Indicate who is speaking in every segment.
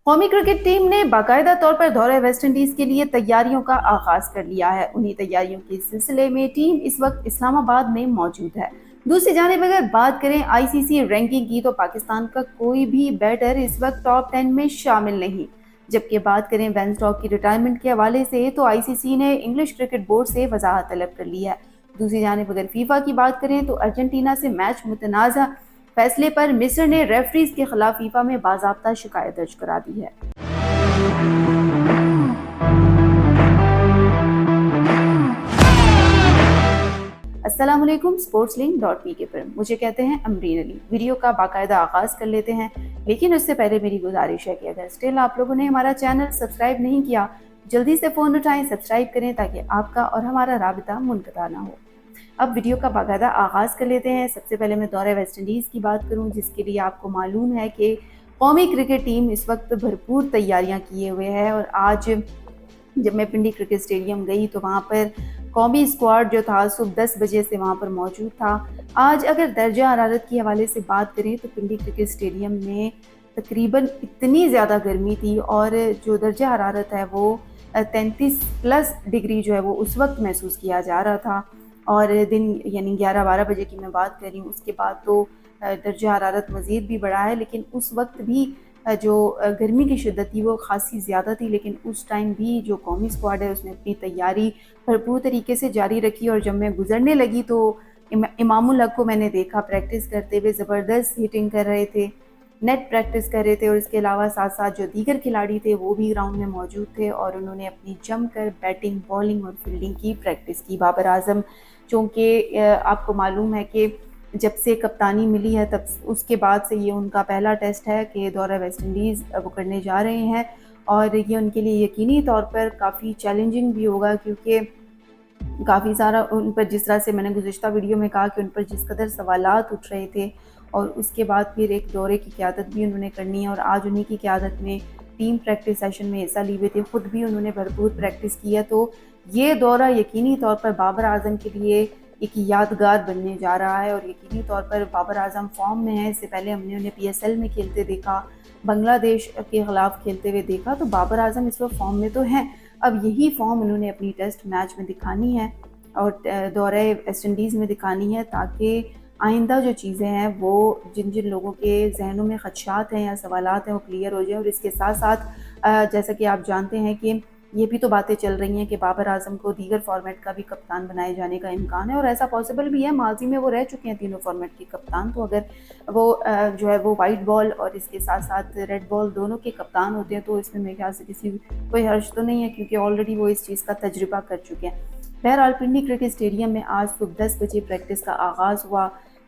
Speaker 1: قومی cricket team نے باقاعدہ طور پر دورہ ویسٹ انڈیز کے لیے تیاریوں کا آغاز کر لیا ہے۔ انہی تیاریوں کے سلسلے میں ٹیم اس وقت اسلام آباد میں موجود ہے۔ دوسری جانب اگر بات کریں آئی سی سی رینکنگ کی تو پاکستان کا کوئی بھی بیٹر اس وقت ٹاپ 10 میں شامل نہیں۔ جبکہ بات کریں بین اسٹاک کی ریٹائرمنٹ کے حوالے سے تو آئی سی سی نے انگلش کرکٹ بورڈ سے وضاحت طلب کر لی ہے۔ دوسری جانب اگر فیفا کی بات کریں تو ارجنٹینا سے میچ متنازع فیصلے پر مصر نے ریفریز کے خلاف فیفا میں باضابطہ شکایت درج کرا دی ہے۔ السلام علیکم، سپورٹس لنک ڈاٹ پی کے پر مجھے کہتے ہیں امرین علی۔ ویڈیو کا باقاعدہ آغاز کر لیتے ہیں، لیکن اس سے پہلے میری گزارش ہے کہ اگر اسٹل آپ لوگوں نے ہمارا چینل سبسکرائب نہیں کیا، جلدی سے فون اٹھائیں، سبسکرائب کریں تاکہ آپ کا اور ہمارا رابطہ منقطع نہ ہو۔ اب ویڈیو کا باقاعدہ آغاز کر لیتے ہیں۔ سب سے پہلے میں دورہ ویسٹ انڈیز کی بات کروں، جس کے لیے آپ کو معلوم ہے کہ قومی کرکٹ ٹیم اس وقت بھرپور تیاریاں کیے ہوئے ہے، اور آج جب میں پنڈی کرکٹ اسٹیڈیم گئی تو وہاں پر قومی اسکواڈ جو تھا صبح 10 بجے سے وہاں پر موجود تھا۔ آج اگر درجہ حرارت کے حوالے سے بات کریں تو پنڈی کرکٹ اسٹیڈیم میں تقریباً اتنی زیادہ گرمی تھی، اور جو درجہ حرارت ہے وہ 33+ ڈگری جو ہے وہ اس وقت محسوس کیا جا رہا تھا۔ اور دن یعنی 11-12 بجے کی میں بات کر رہی ہوں، اس کے بعد تو درجہ حرارت مزید بھی بڑھا ہے، لیکن اس وقت بھی جو گرمی کی شدت تھی وہ خاصی زیادہ تھی۔ لیکن اس ٹائم بھی جو قومی اسکواڈ ہے اس نے اپنی تیاری بھرپور طریقے سے جاری رکھی، اور جب میں گزرنے لگی تو امام الحق کو میں نے دیکھا پریکٹس کرتے ہوئے، زبردست ہیٹنگ کر رہے تھے، نیٹ پریکٹس کر رہے تھے، اور اس کے علاوہ ساتھ ساتھ جو دیگر کھلاڑی تھے وہ بھی گراؤنڈ میں موجود تھے، اور انہوں نے اپنی جم کر بیٹنگ، بالنگ اور فیلڈنگ کی پریکٹس کی۔ بابر اعظم چونکہ آپ کو معلوم ہے کہ جب سے کپتانی ملی ہے تب اس کے بعد سے یہ ان کا پہلا ٹیسٹ ہے کہ دورہ ویسٹ انڈیز وہ کرنے جا رہے ہیں، اور یہ ان کے لیے یقینی طور پر کافی چیلنجنگ بھی ہوگا، کیونکہ کافی سارا ان پر، جس طرح سے میں نے گزشتہ ویڈیو میں کہا کہ ان پر جس قدر سوالات اٹھ رہے تھے، اور اس کے بعد پھر ایک دورے کی قیادت بھی انہوں نے کرنی ہے، اور آج انہی کی قیادت میں ٹیم پریکٹس سیشن میں حصہ لیے ہوئے تھے، خود بھی انہوں نے بھرپور پریکٹس کیا۔ تو یہ دورہ یقینی طور پر بابر اعظم کے لیے ایک یادگار بننے جا رہا ہے، اور یقینی طور پر بابر اعظم فارم میں ہے۔ اس سے پہلے ہم نے انہیں پی ایس ایل میں کھیلتے دیکھا، بنگلہ دیش کے خلاف کھیلتے ہوئے دیکھا، تو بابر اعظم اس وقت فارم میں تو ہیں۔ اب یہی فارم انہوں نے اپنی ٹیسٹ میچ میں دکھانی ہے اور دورہ ویسٹ انڈیز میں دکھانی ہے، تاکہ آئندہ جو چیزیں ہیں وہ جن لوگوں کے ذہنوں میں خدشات ہیں یا سوالات ہیں وہ کلیئر ہو جائیں۔ اور اس کے ساتھ ساتھ جیسا کہ آپ جانتے ہیں کہ یہ بھی تو باتیں چل رہی ہیں کہ بابر اعظم کو دیگر فارمیٹ کا بھی کپتان بنائے جانے کا امکان ہے، اور ایسا پاسبل بھی ہے، ماضی میں وہ رہ چکے ہیں تینوں فارمیٹ کے کپتان۔ تو اگر وہ جو ہے وہ وائٹ بال اور اس کے ساتھ ساتھ ریڈ بال دونوں کے کپتان ہوتے ہیں تو اس میں میرے خیال سے کوئی حرج تو نہیں ہے، کیونکہ آلریڈی وہ اس چیز کا تجربہ کر چکے ہیں۔ بہرحال پنڈی کرکٹ اسٹیڈیم میں آج صبح 10 بجے پریکٹس کا آغاز ہوا۔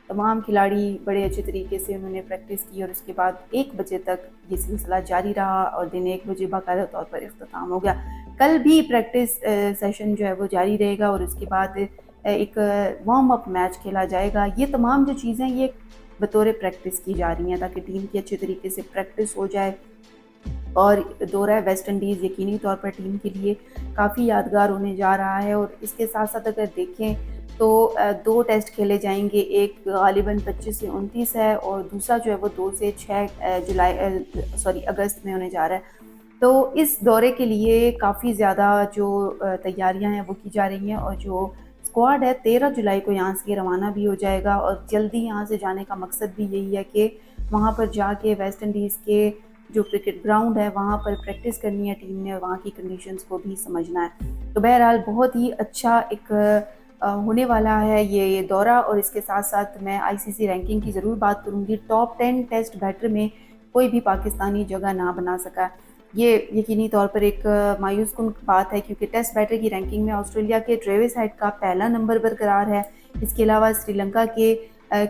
Speaker 1: تمام کھلاڑی بڑے اچھے طریقے سے انہوں نے پریکٹس کی، اور اس کے بعد 1 بجے تک یہ سلسلہ جاری رہا، اور دن 1 بجے باقاعدہ طور پر اختتام ہو گیا۔ کل بھی پریکٹس سیشن جو ہے وہ جاری رہے گا، اور اس کے بعد ایک وارم اپ میچ کھیلا جائے گا۔ یہ تمام جو چیزیں یہ بطور پریکٹس کی جا رہی ہیں تاکہ ٹیم کی اچھے طریقے سے پریکٹس ہو جائے، اور دورہ ویسٹ انڈیز یقینی طور پر ٹیم کے لیے کافی یادگار ہونے جا رہا ہے۔ اور اس کے ساتھ ساتھ اگر دیکھیں تو 2 ٹیسٹ کھیلے جائیں گے، ایک غالباً 25 سے 29 ہے، اور دوسرا جو ہے وہ 2 سے 6 اگست میں ہونے جا رہا ہے۔ تو اس دورے کے لیے کافی زیادہ جو تیاریاں ہیں وہ کی جا رہی ہیں، اور جو اسکواڈ ہے 13 جولائی کو یہاں سے روانہ بھی ہو جائے گا، اور جلدی یہاں سے جانے کا مقصد بھی یہی ہے کہ وہاں پر جا کے ویسٹ انڈیز کے جو کرکٹ گراؤنڈ ہے وہاں پر پریکٹس کرنی ہے ٹیم نے، اور وہاں کی کنڈیشنز کو بھی سمجھنا ہے۔ تو بہرحال بہت ہی اچھا ایک ہونے والا ہے یہ دورہ، اور اس کے ساتھ ساتھ میں آئی سی سی رینکنگ کی ضرور بات کروں گی۔ ٹاپ 10 ٹیسٹ بیٹر میں کوئی بھی پاکستانی جگہ نہ بنا سکا، یہ یقینی طور پر ایک مایوس کن بات ہے، کیونکہ ٹیسٹ بیٹر کی رینکنگ میں آسٹریلیا کے ٹریوس ہیڈ کا پہلا نمبر برقرار ہے۔ اس کے علاوہ سری لنکا کے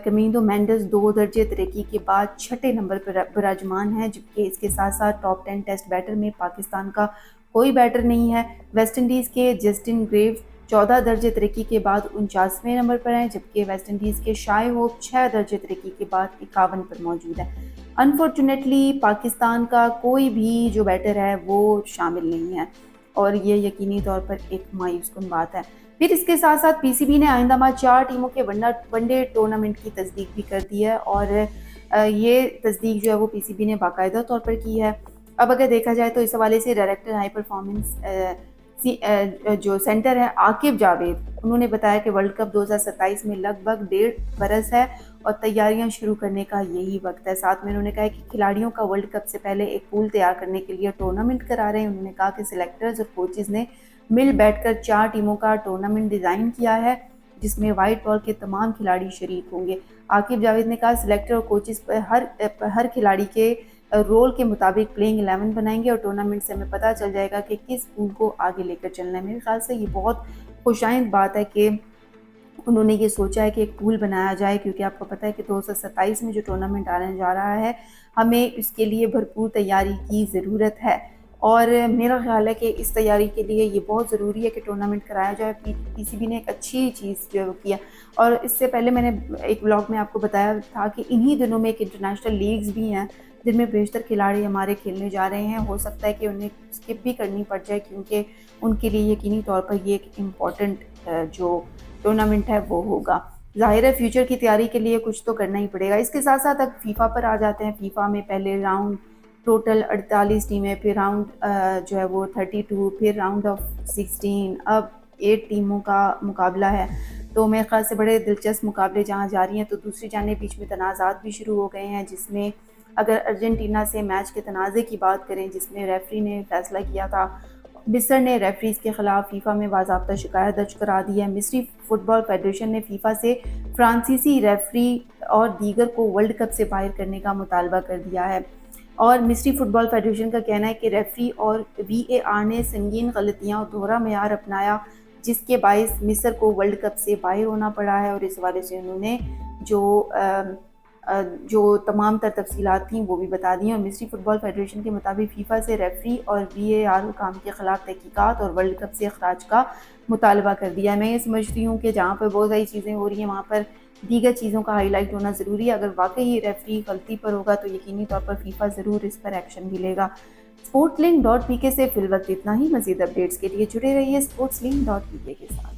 Speaker 1: کمیندو مینڈس 2 درجے ترقی کے بعد 6 نمبر پر براجمان ہیں، جبکہ اس کے ساتھ ساتھ ٹاپ 10 ٹیسٹ بیٹر میں پاکستان کا کوئی بیٹر نہیں ہے۔ ویسٹ انڈیز کے جسٹن گریو 14 درجے ترقی کے بعد 49ویں نمبر پر ہیں، جبکہ ویسٹ انڈیز کے شائے ہوپ 6 درجے ترقی کے بعد 51 پر موجود ہیں۔ انفارچونیٹلی پاکستان کا کوئی بھی جو بیٹر ہے وہ شامل نہیں ہے، اور یہ یقینی طور پر ایک مایوس کن بات ہے۔ پھر اس کے ساتھ ساتھ پی سی بی نے آئندہ ماہ 4 ٹیموں کے ون ڈے ٹورنامنٹ کی تصدیق بھی کر دی ہے، اور یہ تصدیق جو ہے وہ پی سی بی نے باقاعدہ طور پر کی ہے۔ اب اگر دیکھا جائے تو اس حوالے سے ڈائریکٹر ہائی پرفارمنس جو سینٹر ہے عاقب جاوید، انہوں نے بتایا کہ ورلڈ کپ 2027 میں لگ بھگ 1.5 برس ہے اور تیاریاں شروع کرنے کا یہی وقت ہے۔ ساتھ میں انہوں نے کہا کہ کھلاڑیوں کا ورلڈ کپ سے پہلے ایک پول تیار کرنے کے لیے ٹورنامنٹ کرا رہے ہیں۔ انہوں نے کہا کہ سلیکٹرز اور کوچز نے مل بیٹھ کر 4 ٹیموں کا ٹورنامنٹ ڈیزائن کیا ہے جس میں وائٹ بال کے تمام کھلاڑی شریک ہوں گے۔ عاقب جاوید نے کہا سلیکٹر اور کوچز ہر کھلاڑی کے رول کے مطابق پلینگ 11 بنائیں گے اور ٹورنامنٹ سے ہمیں پتہ چل جائے گا کہ کس پول کو آگے لے کر چلنا ہے۔ میرے خیال سے یہ بہت خوشائند بات ہے کہ انہوں نے یہ سوچا ہے کہ ایک پول بنایا جائے، کیونکہ آپ کو پتہ ہے کہ 2027 میں جو ٹورنامنٹ آنے جا رہا ہے ہمیں اس کے لیے بھرپور تیاری کی ضرورت ہے، اور میرا خیال ہے کہ اس تیاری کے لیے یہ بہت ضروری ہے کہ ٹورنامنٹ کرایا جائے۔ پی سی بی نے ایک اچھی چیز جو کیا، اور اس سے پہلے میں نے ایک بلاگ میں آپ کو بتایا تھا کہ انہی دنوں میں ایک انٹرنیشنل لیگز بھی ہیں جن میں بیشتر کھلاڑی ہمارے کھیلنے جا رہے ہیں۔ ہو سکتا ہے کہ انہیں اسکپ بھی کرنی پڑ جائے، کیونکہ ان کے لیے یقینی طور پر یہ ایک امپورٹنٹ جو ٹورنامنٹ ہے وہ ہوگا۔ ظاہر ہے فیوچر کی تیاری کے لیے کچھ تو کرنا ہی پڑے گا۔ اس کے ساتھ ساتھ اب فیفا پر آ جاتے ہیں۔ فیفا میں پہلے راؤنڈ ٹوٹل 48 ٹیمیں، پھر راؤنڈ جو ہے وہ 32، پھر راؤنڈ آف 16، اب 8 ٹیموں کا مقابلہ ہے۔ تو میرے خیال سے بڑے دلچسپ مقابلے جہاں جاری ہیں، تو دوسری جانب بیچ میں تنازعات بھی شروع ہو گئے ہیں، جس میں اگر ارجنٹینا سے میچ کے تنازع کی بات کریں جس میں ریفری نے فیصلہ کیا تھا، مصر نے ریفریز کے خلاف فیفا میں باضابطہ شکایت درج کرا دی ہے۔ مصری فٹ بال فیڈریشن نے فیفا سے فرانسیسی ریفری اور دیگر کو ورلڈ کپ سے باہر کرنے کا مطالبہ کر دیا ہے، اور مصری فٹ بال فیڈریشن کا کہنا ہے کہ ریفری اور وی اے آر نے سنگین غلطیاں اور دوہرا معیار اپنایا، جس کے باعث مصر کو ورلڈ کپ سے باہر ہونا پڑا ہے، اور اس حوالے سے انہوں نے جو تمام تر تفصیلات تھیں وہ بھی بتا دی ہیں۔ اور مصری فٹ بال فیڈریشن کے مطابق فیفا سے ریفری اور وی اے آر حکام کے خلاف تحقیقات اور ورلڈ کپ سے اخراج کا مطالبہ کر دیا ہے۔ میں یہ سمجھتی ہوں کہ جہاں پر بہت ساری چیزیں ہو رہی ہیں وہاں پر دیگر چیزوں کا ہائی لائٹ ہونا ضروری ہے۔ اگر واقعی ریفری غلطی پر ہوگا تو یقینی طور پر فیفا ضرور اس پر ایکشن بھی لے گا۔ sportslink.pk سے فی الوقت اتنا ہی۔ مزید اپڈیٹس کے لیے جڑے رہیے sportslink.pk کے ساتھ۔